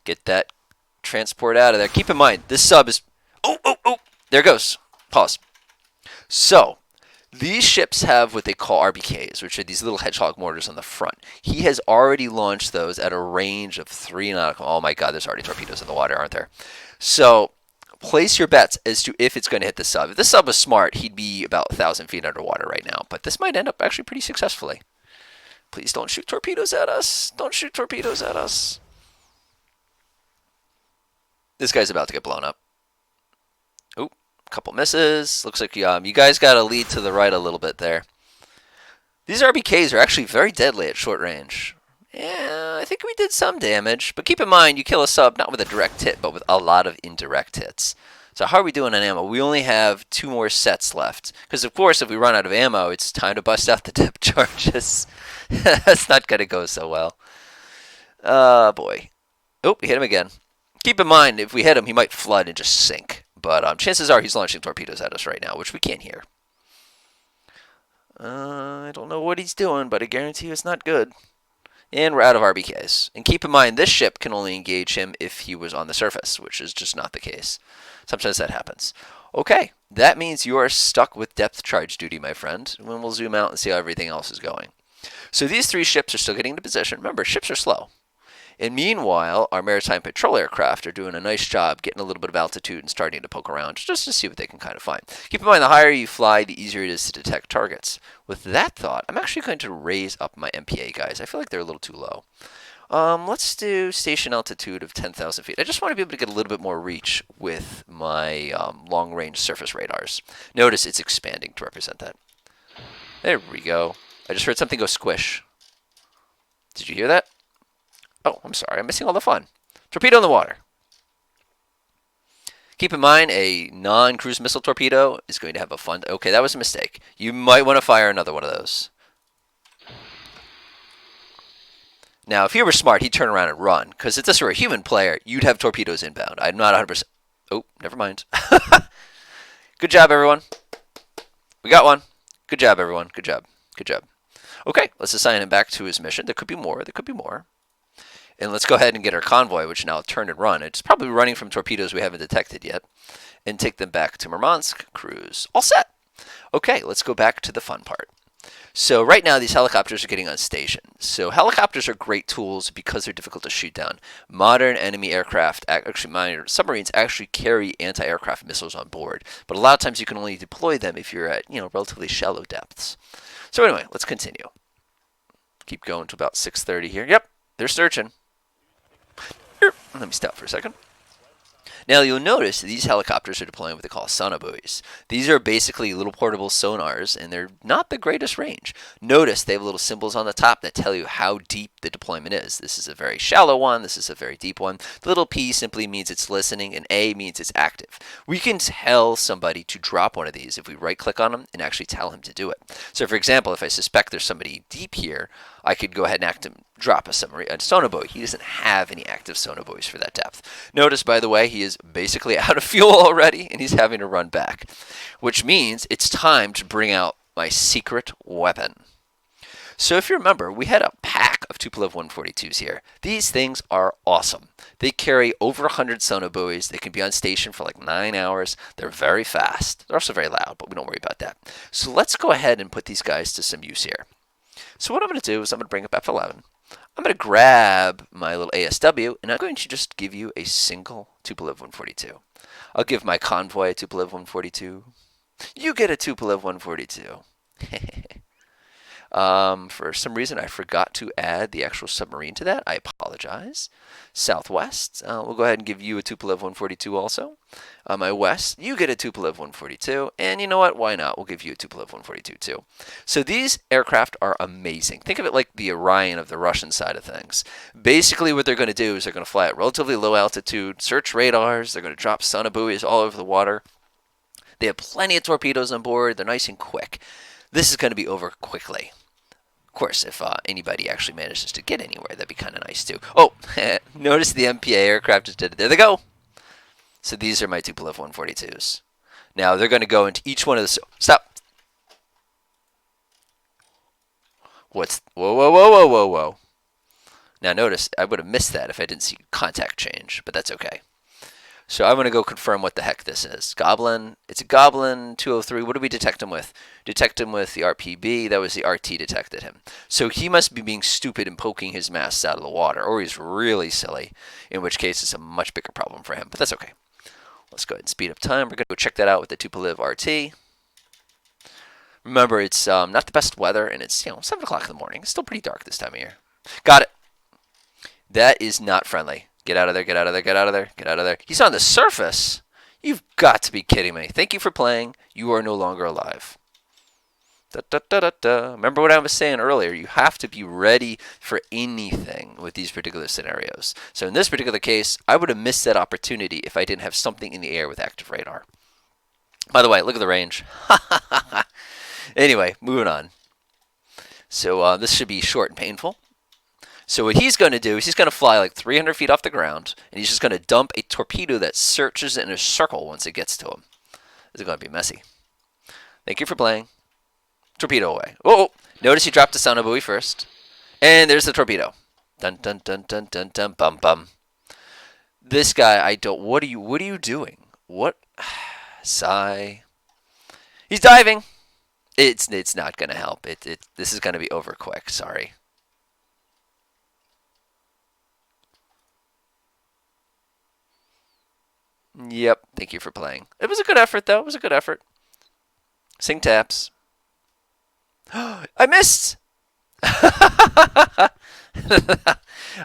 Get that transport out of there. Keep in mind, this sub is... Oh! There it goes. Pause. So, these ships have what they call RBKs, which are these little hedgehog mortars on the front. He has already launched those at a range of 3 nautical... Oh my god, there's already torpedoes in the water, aren't there? So, place your bets as to if it's going to hit the sub. If the sub was smart, he'd be about 1,000 feet underwater right now. But this might end up actually pretty successfully. Please don't shoot torpedoes at us. Don't shoot torpedoes at us. This guy's about to get blown up. Oh, a couple misses. Looks like you guys got a lead to the right a little bit there. These RBKs are actually very deadly at short range. Yeah, I think we did some damage. But keep in mind, you kill a sub not with a direct hit, but with a lot of indirect hits. So how are we doing on ammo? We only have 2 more sets left. Because, of course, if we run out of ammo, it's time to bust out the depth charges. That's not going to go so well. Oh, boy. Oh, we hit him again. Keep in mind, if we hit him, he might flood and just sink. But chances are he's launching torpedoes at us right now, which we can't hear. I don't know what he's doing, but I guarantee you it's not good. And we're out of RBKs. And keep in mind, this ship can only engage him if he was on the surface, which is just not the case. Sometimes that happens. Okay, that means you are stuck with depth charge duty, my friend. And we'll zoom out and see how everything else is going. So these 3 ships are still getting into position. Remember, ships are slow. And meanwhile, our maritime patrol aircraft are doing a nice job getting a little bit of altitude and starting to poke around just to see what they can kind of find. Keep in mind, the higher you fly, the easier it is to detect targets. With that thought, I'm actually going to raise up my MPA guys. I feel like they're a little too low. Let's do station altitude of 10,000 feet. I just want to be able to get a little bit more reach with my long-range surface radars. Notice it's expanding to represent that. There we go. I just heard something go squish. Did you hear that? Oh, I'm sorry. I'm missing all the fun. Torpedo in the water. Keep in mind, a non-cruise missile torpedo is going to have a fun... Okay, that was a mistake. You might want to fire another one of those. Now, if he were smart, he'd turn around and run. Because if this were a human player, you'd have torpedoes inbound. I'm not 100%... Oh, never mind. Good job, everyone. We got one. Good job, everyone. Good job. Good job. Okay, let's assign him back to his mission. There could be more. There could be more. And let's go ahead and get our convoy, which now turn and run. It's probably running from torpedoes we haven't detected yet. And take them back to Murmansk. Cruise. All set. Okay, let's go back to the fun part. So right now these helicopters are getting on station. So helicopters are great tools because they're difficult to shoot down. Modern enemy aircraft, actually modern submarines actually carry anti-aircraft missiles on board. But a lot of times you can only deploy them if you're at, relatively shallow depths. So anyway, let's continue. Keep going to about 6:30 here. Yep, they're searching. Let me stop for a second. Now you'll notice these helicopters are deploying what they call sonobuoys. These are basically little portable sonars, and they're not the greatest range. Notice they have little symbols on the top that tell you how deep the deployment is. This is a very shallow one. This is a very deep one. The little P simply means it's listening, and A means it's active. We can tell somebody to drop one of these if we right-click on them and actually tell him to do it. So for example, if I suspect there's somebody deep here, I could go ahead and drop a sonobuoy. He doesn't have any active sonobuoys for that depth. Notice, by the way, he is basically out of fuel already, and he's having to run back, which means it's time to bring out my secret weapon. So if you remember, we had a pack of Tupolev 142s here. These things are awesome. They carry over 100 sonobuoys. They can be on station for like 9 hours. They're very fast. They're also very loud, but we don't worry about that. So let's go ahead and put these guys to some use here. So what I'm going to do is I'm going to bring up F11. I'm going to grab my little ASW, and I'm going to just give you a single Tupolev 142. I'll give my convoy a Tupolev 142. You get a Tupolev 142. For some reason, I forgot to add the actual submarine to that. I apologize. Southwest, we'll go ahead and give you a Tupolev 142 also. My west, you get a Tupolev 142. And you know what? Why not? We'll give you a Tupolev 142 too. So these aircraft are amazing. Think of it like the Orion of the Russian side of things. Basically, what they're going to do is they're going to fly at relatively low altitude, search radars. They're going to drop sonobuoys all over the water. They have plenty of torpedoes on board. They're nice and quick. This is going to be over quickly. Of course, if anybody actually manages to get anywhere, that'd be kind of nice too. Oh, notice the MPA aircraft just did it. There they go. So these are my Tupolev 142s. Now they're going to go into each one of the... Stop. Whoa, whoa, whoa, whoa, whoa, whoa. Now notice, I would have missed that if I didn't see contact change, but that's okay. So I'm going to go confirm what the heck this is. Goblin. It's a Goblin 203. What did we detect him with? Detect him with the RPB. That was the RT detected him. So he must be being stupid and poking his masts out of the water, or he's really silly, in which case it's a much bigger problem for him. But that's okay. Let's go ahead and speed up time. We're going to go check that out with the Tupolev RT. Remember, it's not the best weather, and it's 7 o'clock in the morning. It's still pretty dark this time of year. Got it. That is not friendly. Get out of there, get out of there, get out of there, get out of there. He's on the surface. You've got to be kidding me. Thank you for playing. You are no longer alive. Da, da, da, da, da. Remember what I was saying earlier. You have to be ready for anything with these particular scenarios. So in this particular case, I would have missed that opportunity if I didn't have something in the air with active radar. By the way, look at the range. Anyway, moving on. So this should be short and painful. So what he's going to do is he's going to fly like 300 feet off the ground, and he's just going to dump a torpedo that searches in a circle once it gets to him. This is going to be messy. Thank you for playing. Torpedo away. Oh, notice he dropped the sonobuoy first. And there's the torpedo. Dun, dun, dun, dun, dun, dun, bum, bum. This guy, I don't... What are you doing? What? Sigh. He's diving. It's not going to help. This is going to be over quick. Sorry. Yep, thank you for playing. It was a good effort, though. It was a good effort. Sing taps. I missed!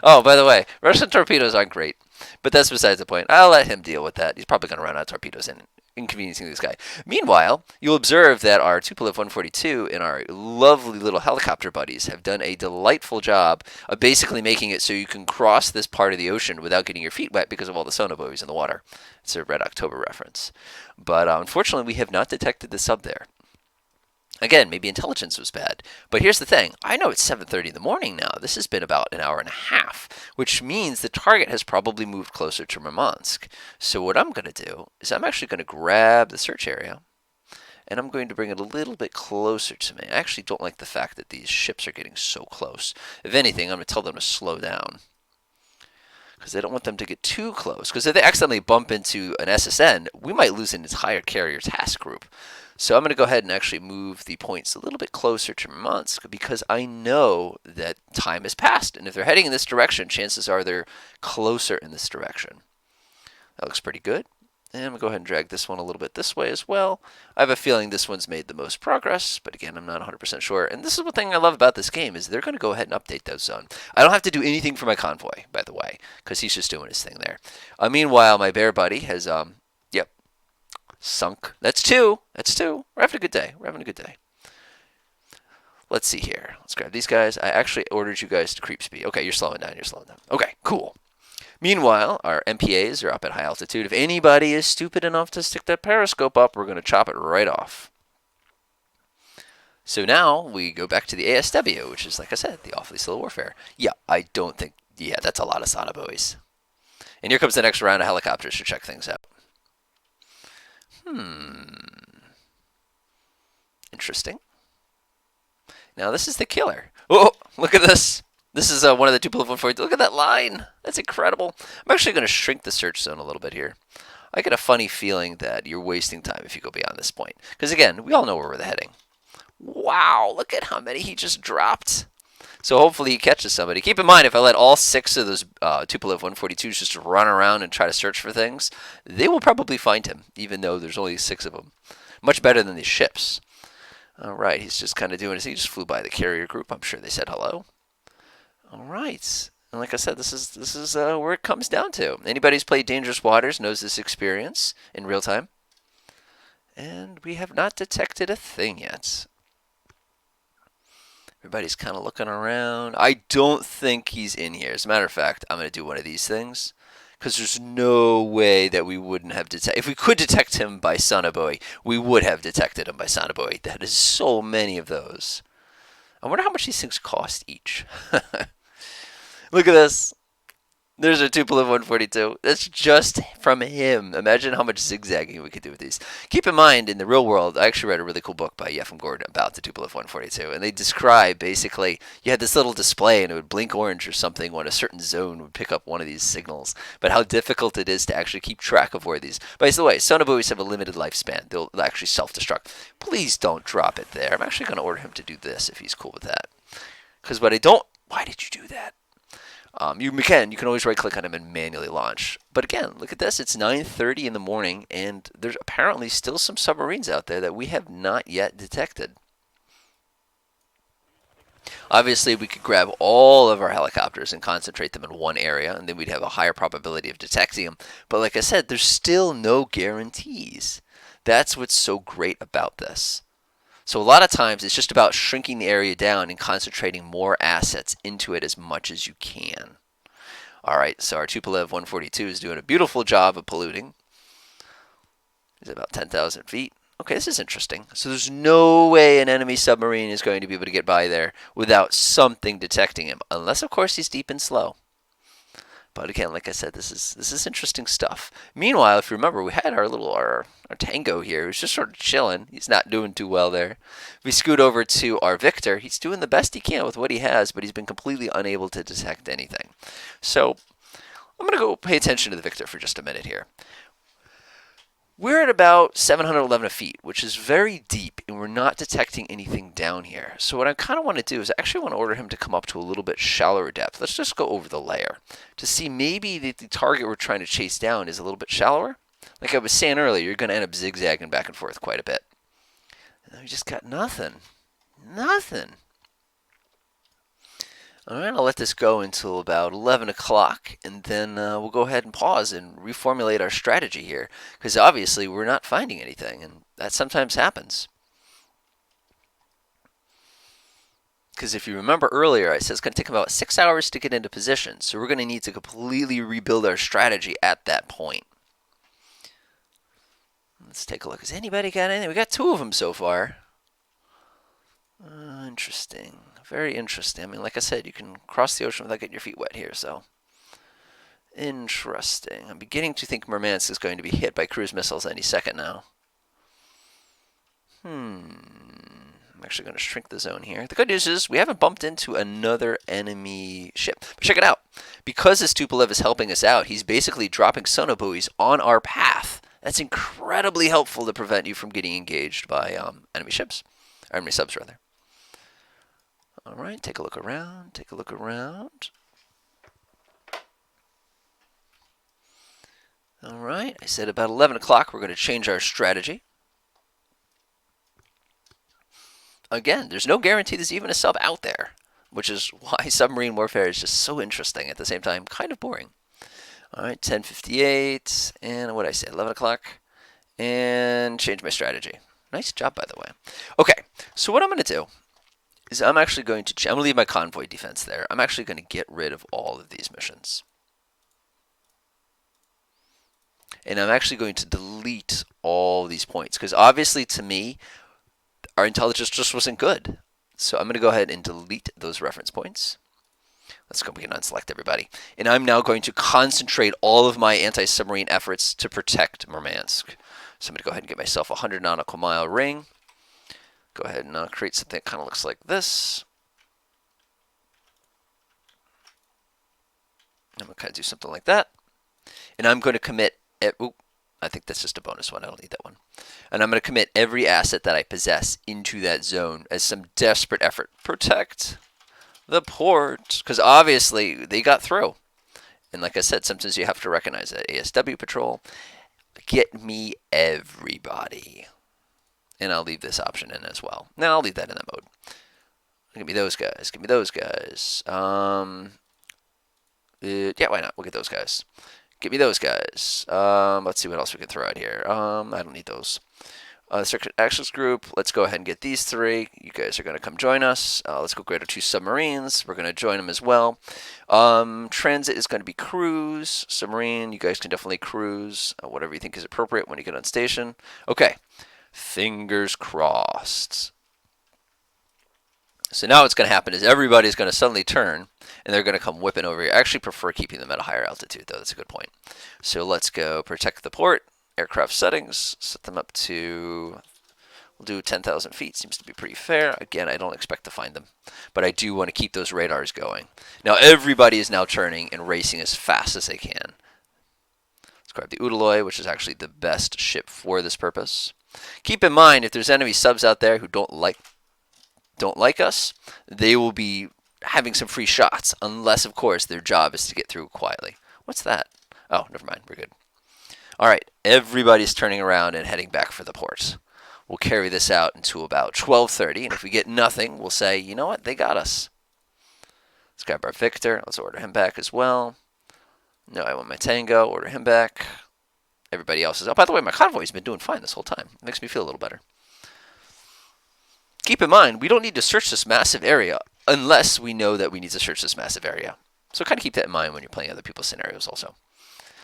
Oh, by the way, Russian torpedoes aren't great. But that's besides the point. I'll let him deal with that. He's probably going to run out of torpedoes and inconveniencing this guy. Meanwhile, you'll observe that our Tupolev 142 and our lovely little helicopter buddies have done a delightful job of basically making it so you can cross this part of the ocean without getting your feet wet because of all the sonobuoys in the water. It's a Red October reference. But unfortunately, we have not detected the sub there. Again, maybe intelligence was bad. But here's the thing. I know it's 7:30 in the morning now. This has been about an hour and a half, which means the target has probably moved closer to Murmansk. So what I'm going to do is I'm actually going to grab the search area, and I'm going to bring it a little bit closer to me. I actually don't like the fact that these ships are getting so close. If anything, I'm going to tell them to slow down. because I don't want them to get too close. Because if they accidentally bump into an SSN, we might lose an entire carrier task group. So I'm going to go ahead and actually move the points a little bit closer to Murmansk because I know that time has passed. And if they're heading in this direction, chances are they're closer in this direction. That looks pretty good. And I'm going to go ahead and drag this one a little bit this way as well. I have a feeling this one's made the most progress, but again, I'm not 100% sure. And this is one thing I love about this game is they're going to go ahead and update those zone. I don't have to do anything for my convoy, by the way, because he's just doing his thing there. Meanwhile, my bear buddy has, yep, sunk. That's two. That's two. We're having a good day. We're having a good day. Let's see here. Let's grab these guys. I actually ordered you guys to creep speed. Okay, you're slowing down. You're slowing down. Okay, cool. Meanwhile, our MPAs are up at high altitude. If anybody is stupid enough to stick that periscope up, we're going to chop it right off. So now we go back to the ASW, which is, like I said, the awfully slow warfare. Yeah, I don't think, yeah, that's a lot of sonobuoys. And here comes the next round of helicopters to check things out. Interesting. Now this is the killer. Oh, look at this. This is one of the 2.140. Look at that line. That's incredible. I'm actually going to shrink the search zone a little bit here. I get a funny feeling that you're wasting time if you go beyond this point. Because again, we all know where we're heading. Wow, look at how many he just dropped. So hopefully he catches somebody. Keep in mind, if I let all 6 of those Tupolev 142s just run around and try to search for things, they will probably find him, even though there's only 6 of them. Much better than these ships. All right, he's just kind of doing his thing. He just flew by the carrier group. I'm sure they said hello. All right, and like I said, this is where it comes down to. Anybody who's played Dangerous Waters knows this experience in real time. And we have not detected a thing yet. Everybody's kind of looking around. I don't think he's in here. As a matter of fact, I'm going to do one of these things. Because there's no way that we wouldn't have detected. If we could detect him by sonobuoy, we would have detected him by sonobuoy. That is so many of those. I wonder how much these things cost each. Look at this. There's a Tupolev 142. That's just from him. Imagine how much zigzagging we could do with these. Keep in mind, in the real world, I actually read a really cool book by Yefim Gordon about the Tupolev 142, and they describe basically you had this little display and it would blink orange or something when a certain zone would pick up one of these signals. But how difficult it is to actually keep track of where these. By the way, sonobuoys have a limited lifespan. They'll actually self-destruct. Please don't drop it there. I'm actually going to order him to do this if he's cool with that. Because what I don't. Why did you do that? You can always right click on him and manually launch. But again, look at this. It's 9:30 in the morning and there's apparently still some submarines out there that we have not yet detected. Obviously, we could grab all of our helicopters and concentrate them in one area, and then we'd have a higher probability of detecting them. But like I said, there's still no guarantees. That's what's so great about this. So a lot of times it's just about shrinking the area down and concentrating more assets into it as much as you can. All right, so our Tupolev 142 is doing a beautiful job of polluting. It's about 10,000 feet. Okay, this is interesting. So there's no way an enemy submarine is going to be able to get by there without something detecting him, unless of course he's deep and slow. But again, like I said, this is interesting stuff. Meanwhile, if you remember, we had our Tango here who's just sort of chilling. He's not doing too well there. If we scoot over to our Victor, he's doing the best he can with what he has, but he's been completely unable to detect anything. So I'm going to go pay attention to the Victor for just a minute here. We're at about 711 feet, which is very deep, and we're not detecting anything down here. So what I kind of want to do is I actually want to order him to come up to a little bit shallower depth. Let's just go over the layer to see maybe the target we're trying to chase down is a little bit shallower. Like I was saying earlier, you're going to end up zigzagging back and forth quite a bit. And we just got nothing. Nothing. All right, I'll let this go until about 11 o'clock, and then we'll go ahead and pause and reformulate our strategy here, because obviously we're not finding anything, and that sometimes happens. Because if you remember earlier, I said it's going to take about 6 hours to get into position, so we're going to need to completely rebuild our strategy at that point. Let's take a look. Has anybody got anything? We got 2 of them so far. Interesting. Very interesting. I mean, like I said, you can cross the ocean without getting your feet wet here, so. Interesting. I'm beginning to think Murmansk is going to be hit by cruise missiles any second now. I'm actually going to shrink the zone here. The good news is we haven't bumped into another enemy ship. But check it out. Because this Tupolev is helping us out, he's basically dropping sonobuoys on our path. That's incredibly helpful to prevent you from getting engaged by enemy ships. Or enemy subs, rather. All right, take a look around. Take a look around. All right, I said about 11 o'clock we're going to change our strategy. Again, there's no guarantee there's even a sub out there, which is why submarine warfare is just so interesting, at the same time kind of boring. All right, 10:58, and what did I say, 11 o'clock, and change my strategy. Nice job, by the way. Okay, so what I'm going to do is I'm actually going to, I'm going to leave my convoy defense there. I'm actually going to get rid of all of these missions. And I'm actually going to delete all these points, because obviously to me, our intelligence just wasn't good. So I'm going to go ahead and delete those reference points. Let's go, we can unselect everybody. And I'm now going to concentrate all of my anti-submarine efforts to protect Murmansk. So I'm going to go ahead and get myself a 100 nautical mile ring. Go ahead and create something that kind of looks like this. I'm going to kind of do something like that. And I'm going to commit, I think that's just a bonus one. I don't need that one. And I'm going to commit every asset that I possess into that zone as some desperate effort. Protect the port. Because obviously they got through. And like I said, sometimes you have to recognize that. ASW patrol, get me everybody. And I'll leave this option in as well. Now I'll leave that in that mode. Give me those guys. Give me those guys. Yeah, why not? We'll get those guys. Give me those guys. Let's see what else we can throw out here. I don't need those. Circuit Access Group. Let's go ahead and get these three. You guys are going to come join us. Let's go grade our 2 submarines. We're going to join them as well. Transit is going to be cruise. Submarine, you guys can definitely cruise. Whatever you think is appropriate when you get on station. Okay. Fingers crossed. So now what's going to happen is everybody's going to suddenly turn, and they're going to come whipping over here. I actually prefer keeping them at a higher altitude, though. That's a good point. So let's go protect the port. Aircraft settings. Set them up to, we'll do 10,000 feet. Seems to be pretty fair. Again, I don't expect to find them, but I do want to keep those radars going. Now everybody is now turning and racing as fast as they can. Let's grab the Udaloy, which is actually the best ship for this purpose. Keep in mind, if there's enemy subs out there who don't like us, they will be having some free shots, unless, of course, their job is to get through quietly. What's that? Oh, never mind. We're good. All right. Everybody's turning around and heading back for the port. We'll carry this out until about 12:30, and if we get nothing, we'll say, you know what? They got us. Let's grab our Victor. Let's order him back as well. No, I want my Tango. Order him back. Everybody else is... Oh, by the way, my convoy's been doing fine this whole time. It makes me feel a little better. Keep in mind, we don't need to search this massive area unless we know that we need to search this massive area. So kind of keep that in mind when you're playing other people's scenarios also.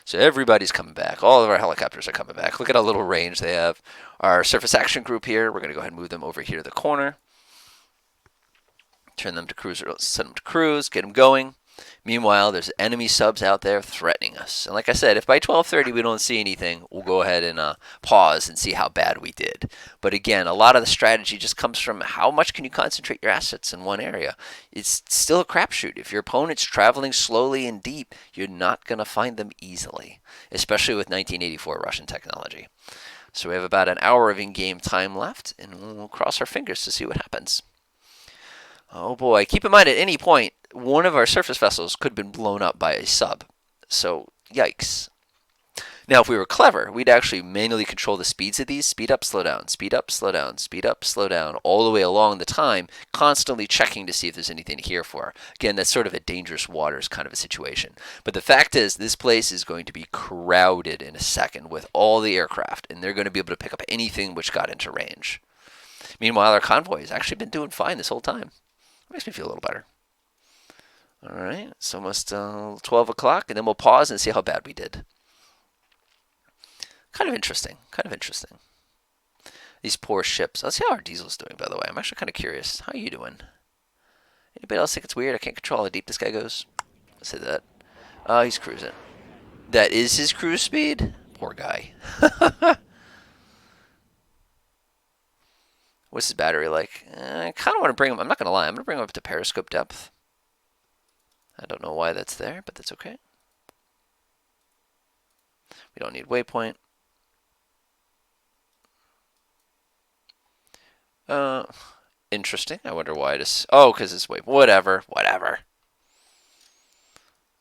So everybody's coming back. All of our helicopters are coming back. Look at how little range they have. Our surface action group here, we're going to go ahead and move them over here to the corner. Turn them to cruise, or send them to cruise, get them going. Meanwhile, there's enemy subs out there threatening us. And like I said, if by 12:30 we don't see anything, we'll go ahead and pause and see how bad we did. But again, a lot of the strategy just comes from how much can you concentrate your assets in one area. It's still a crapshoot. If your opponent's traveling slowly and deep, you're not going to find them easily, especially with 1984 Russian technology. So we have about an hour of in-game time left, and we'll cross our fingers to see what happens. Oh boy, keep in mind at any point, one of our surface vessels could have been blown up by a sub. So, yikes. Now, if we were clever, we'd actually manually control the speeds of these. Speed up, slow down, speed up, slow down, speed up, slow down, all the way along the time, constantly checking to see if there's anything to here for. Again, that's sort of a dangerous waters kind of a situation. But the fact is, this place is going to be crowded in a second with all the aircraft, and they're going to be able to pick up anything which got into range. Meanwhile, our convoy has actually been doing fine this whole time. Makes me feel a little better. All right, it's almost 12 o'clock, and then we'll pause and see how bad we did. Kind of interesting. Kind of interesting. These poor ships. Let's see how our diesel's doing, by the way. I'm actually kind of curious. How are you doing? Anybody else think it's weird? I can't control how deep this guy goes. Let's say that. He's cruising. That is his cruise speed? Poor guy. What What's his battery like? I kind of want to bring him. I'm not going to lie. I'm going to bring him up to periscope depth. I don't know why that's there, but that's okay. We don't need waypoint. Interesting. I wonder why it is. Oh, because it's waypoint. Whatever.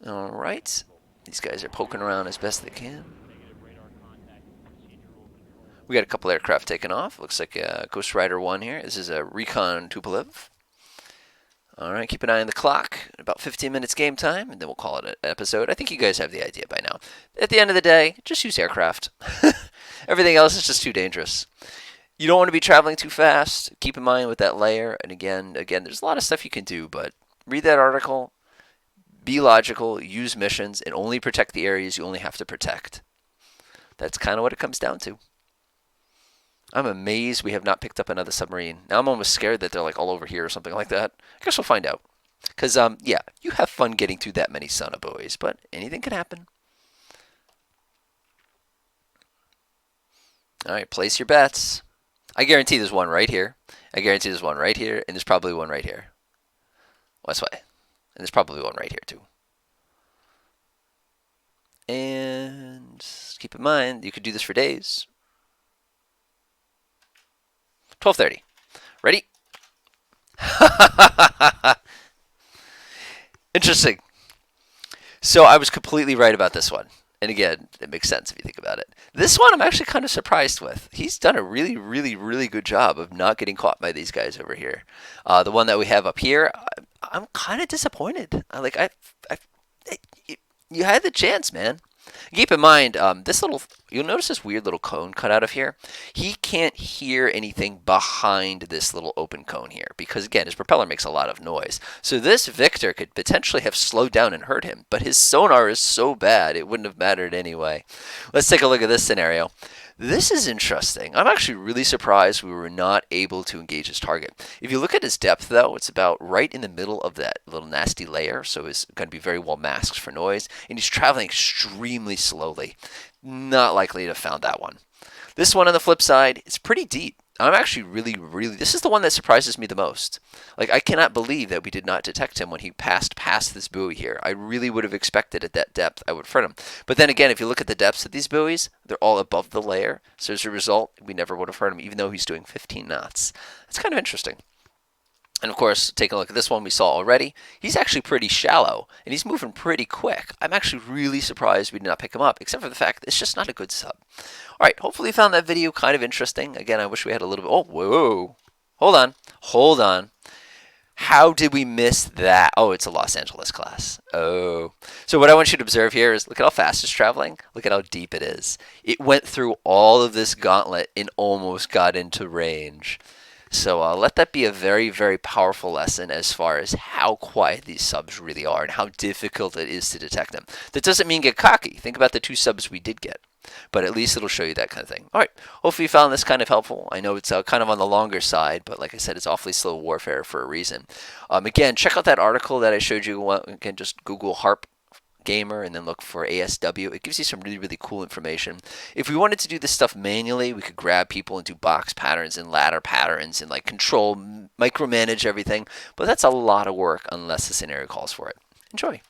All right. These guys are poking around as best they can. We got a couple aircraft taking off. Looks like a Ghost Rider 1 here. This is a Recon Tupolev. All right, keep an eye on the clock. About 15 minutes game time, and then we'll call it an episode. I think you guys have the idea by now. At the end of the day, just use aircraft. Everything else is just too dangerous. You don't want to be traveling too fast. Keep in mind with that layer. And again, there's a lot of stuff you can do, but read that article, be logical, use missions, and only protect the areas you only have to protect. That's kind of what it comes down to. I'm amazed we have not picked up another submarine. Now I'm almost scared that they're like all over here or something like that. I guess we'll find out. Because, yeah, you have fun getting through that many son of buoys, but anything can happen. All right, place your bets. I guarantee there's one right here. I guarantee there's one right here, and there's probably one right here. Well, that's why. And there's probably one right here, too. And keep in mind, you could do this for days. 12:30. Ready? Interesting. So I was completely right about this one. And again, it makes sense if you think about it. This one I'm actually kind of surprised with. He's done a really good job of not getting caught by these guys over here. The one that we have up here, I'm kind of disappointed. You had the chance, man. Keep in mind, you'll notice this weird little cone cut out of here. He can't hear anything behind this little open cone here because, again, his propeller makes a lot of noise. So this Victor could potentially have slowed down and hurt him, but his sonar is so bad it wouldn't have mattered anyway. Let's take a look at this scenario. This is interesting. I'm actually really surprised we were not able to engage his target. If you look at his depth, though, it's about right in the middle of that little nasty layer, so it's going to be very well masked for noise, and he's traveling extremely slowly. Not likely to have found that one. This one on the flip side, it's pretty deep. I'm actually really, this is the one that surprises me the most. Like, I cannot believe that we did not detect him when he passed past this buoy here. I really would have expected at that depth I would have heard him. But then again, if you look at the depths of these buoys, they're all above the layer. So as a result, we never would have heard him, even though he's doing 15 knots. It's kind of interesting. And of course, take a look at this one we saw already. He's actually pretty shallow, and he's moving pretty quick. I'm actually really surprised we did not pick him up, except for the fact that it's just not a good sub. All right, hopefully you found that video kind of interesting. Again, I wish we had a little bit... Oh, whoa. Hold on. How did we miss that? Oh, it's a Los Angeles class. Oh. So what I want you to observe here is look at how fast it's traveling. Look at how deep it is. It went through all of this gauntlet and almost got into range. So let that be a very powerful lesson as far as how quiet these subs really are and how difficult it is to detect them. That doesn't mean get cocky. Think about the 2 subs we did get. But at least it'll show you that kind of thing. All right. Hopefully you found this kind of helpful. I know it's kind of on the longer side, but like I said, it's awfully slow warfare for a reason. Again, check out that article that I showed you. Again, just Google HARP Gamer and then look for ASW. It gives you some really cool information. If we wanted to do this stuff manually, we could grab people and do box patterns and ladder patterns and like control, micromanage everything. But that's a lot of work unless the scenario calls for it. Enjoy.